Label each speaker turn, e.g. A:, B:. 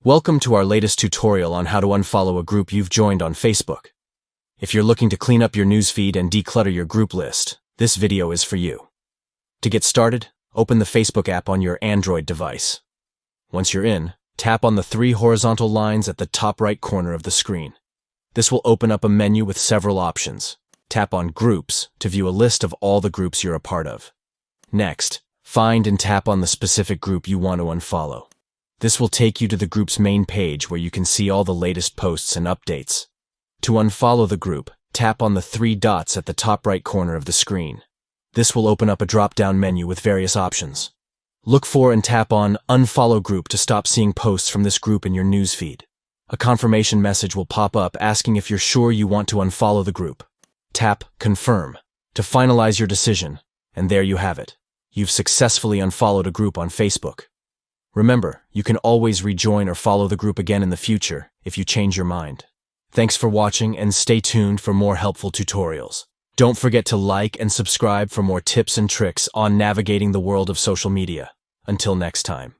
A: Welcome to our latest tutorial on how to unfollow a group you've joined on Facebook. If you're looking to clean up your newsfeed and declutter your group list, this video is for you. To get started, open the Facebook app on your Android device. Once you're in, tap on the three horizontal lines at the top right corner of the screen. This will open up a menu with several options. Tap on Groups to view a list of all the groups you're a part of. Next, find and tap on the specific group you want to unfollow. This will take you to the group's main page where you can see all the latest posts and updates. To unfollow the group, tap on the three dots at the top right corner of the screen. This will open up a drop-down menu with various options. Look for and tap on Unfollow Group to stop seeing posts from this group in your newsfeed. A confirmation message will pop up asking if you're sure you want to unfollow the group. Tap Confirm to finalize your decision, and there you have it. You've successfully unfollowed a group on Facebook. Remember, you can always rejoin or follow the group again in the future if you change your mind. Thanks for watching and stay tuned for more helpful tutorials. Don't forget to like and subscribe for more tips and tricks on navigating the world of social media. Until next time.